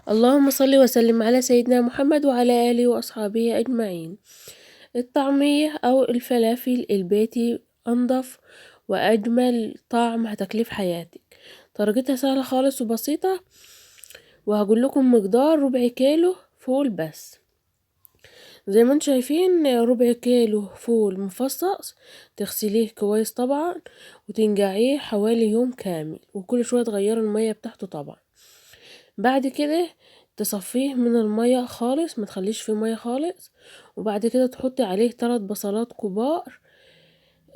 اللهم صل وسلم على سيدنا محمد وعلى آله وأصحابه أجمعين. الطعمية أو الفلافل البيتي أنضف وأجمل طعم هتاكليه في حياتك. طريقتها سهلة خالص وبسيطة، وهقول لكم مقدار ربع كيلو فول بس. زي ما انتم شايفين ربع كيلو فول مفصص، تغسليه كويس طبعا وتنقعيه حوالي يوم كامل، وكل شوية تغيري المية بتاعته طبعا. بعد كده تصفيه من المية خالص، ما تخليش فيه مية خالص. وبعد كده تحطي عليه 3 بصلات كبار،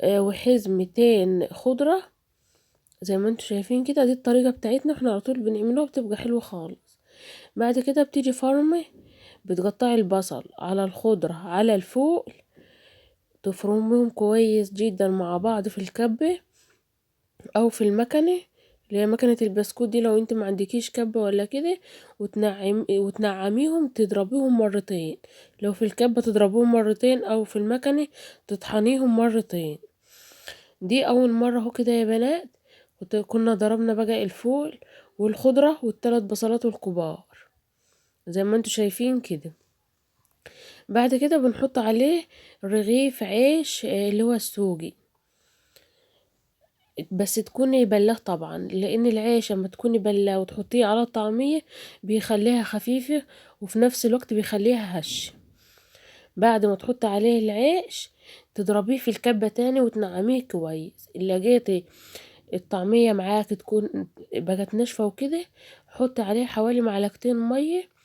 وحزمتين خضرة زي ما انتوا شايفين كده. دي الطريقة بتاعتنا احنا على طول بنعملوها، بتبقى حلوة خالص. بعد كده بتيجي فرمة، بتقطعي البصل على الخضرة على الفوق، تفرميهم كويس جدا مع بعض في الكبة او في المكنة اللي هي مكنة البسكوت دي، لو انت ما عندكيش كبة ولا كده. وتنعميهم، تضربيهم مرتين. لو في الكبة تضربوهم مرتين، او في المكنة تطحنيهم مرتين. دي اول مرة اهو كده يا بنات. كنا ضربنا بقى الفول والخضرة والثلاث بصلات الكبار زي ما انتوا شايفين كده. بعد كده بنحط عليه رغيف عيش اللي هو السوقي، بس تكوني بلاه طبعا، لان العيش اما تكوني بلاه وتحطيه على الطعمية بيخليها خفيفة، وفي نفس الوقت بيخليها هش. بعد ما تحط عليه العيش تضربيه في الكبة تاني وتنعميه كويس. اللي لقيتي الطعمية معاك تكون بقت ناشفة وكده، حطي عليه حوالي معلقتين مية،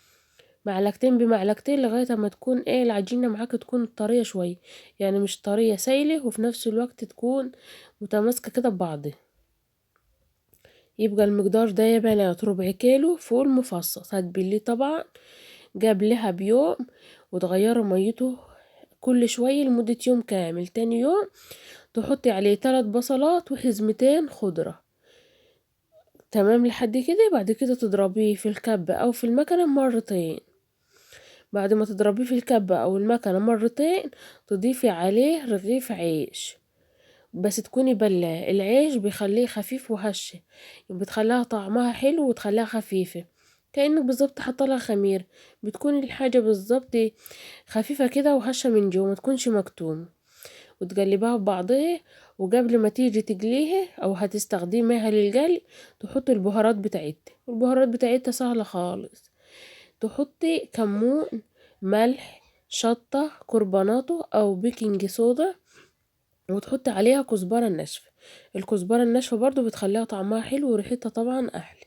معلقتين بمعلقتين، لغاية ما تكون العجينة معاك تكون طرية شوية، يعني مش طرية سايلة، وفي نفس الوقت تكون متماسكة كده ببعضها. يبقى المقدار ده يا بنات ربع كيلو فول مفصص. هتبليه طبعا قبلها بيوم، وتغيري ميته كل شوية لمدة يوم كامل. تاني يوم تحطي عليه 3 بصلات وحزمتين خضرة. تمام لحد كده. بعد كده تضربيه في الكبة او في المكنة مرتين. بعد ما تضربيه في الكبة او المكنة مرتين تضيفي عليه رغيف عيش، بس تكوني بلاه. العيش بيخليه خفيف وهش، بتخليها طعمها حلو وتخليها خفيفة، كأنك بالظبط حاطه خمير. بتكون الحاجة بالظبط خفيفة كده وهشة من جوه، ما تكونش مكتومة. وتقلبها ببعضها. وقبل ما تيجي تقليها او هتستخدميها للقلي تحطي البهارات بتاعتها. البهارات بتاعتها سهلة خالص. تحطي كمون، ملح، شطة، كربوناتو او بيكنج صودا، وتحطي عليها كزبرة ناشفة. الكزبرة الناشفة برضو بتخليها طعمها حلو وريحتها طبعا احلى،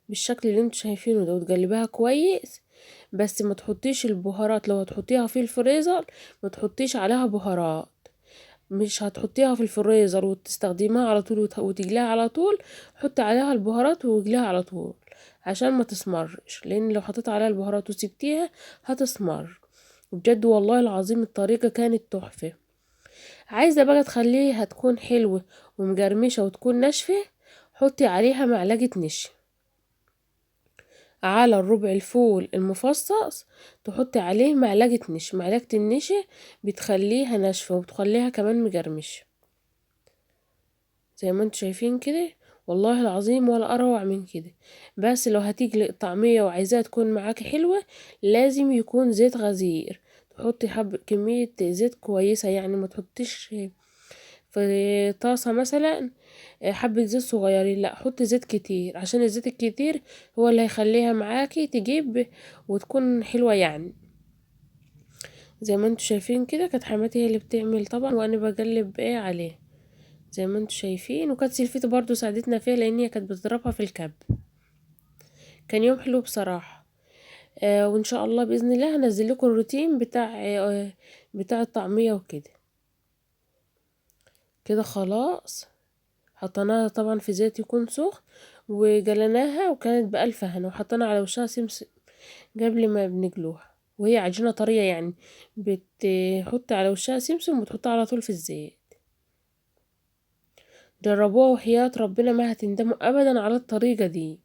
بالشكل اللي انتوا شايفينه ده. وتقلبها كويس، بس ما تحطيش البهارات. لو هتحطيها في الفريزر ما تحطيش عليها بهارات. مش هتحطيها في الفريزر وتستخدميها على طول وتجليها على طول، حطي عليها البهارات وجليها على طول عشان ما تسمرش، لان لو حطيت عليها البهارات وسبتيها هتسمر. بجد والله العظيم الطريقة كانت تحفة. عايزة بقى تخليها تكون حلوة ومجرمشة وتكون ناشفة، حطي عليها معلقة نشا على الربع الفول المفصص. تحطي عليه معلقة نشا. معلقة النشا بتخليها ناشفة وبتخليها كمان مجرمشة زي ما انتوا شايفين كده. والله العظيم ولا اروع من كده. بس لو هتيجي الطعمية وعايزاها تكون معاكي حلوة، لازم يكون زيت غزير. تحطي كمية زيت كويسة، يعني ما تحطيش في طاسة مثلا حبة زيت صغيرين، لا حطي زيت كتير، عشان الزيت الكتير هو اللي هيخليها معاكي تجيب وتكون حلوة يعني. زي ما انتوا شايفين كده كانت حماتي هي اللي بتعمل طبعا، وانا بقلب عليه زي ما انتوا شايفين. وكانت سلفتي برضو ساعدتنا فيها، لان هي كانت بتضربها في الكب. كان يوم حلو بصراحة. وان شاء الله باذن الله هنزل لكم الروتين بتاع الطعمية وكده. كده خلاص حطيناها طبعا في زيت يكون سخن، وجلناها وكانت بألف هنا، وحطينا على وشها سمسم قبل ما بنجلوها، وهي عجينة طرية يعني. بتحط على وشها سمسم وتحطها على طول في الزيت. جربوها وحياة ربنا ما هتندموا أبدا على الطريقة دي.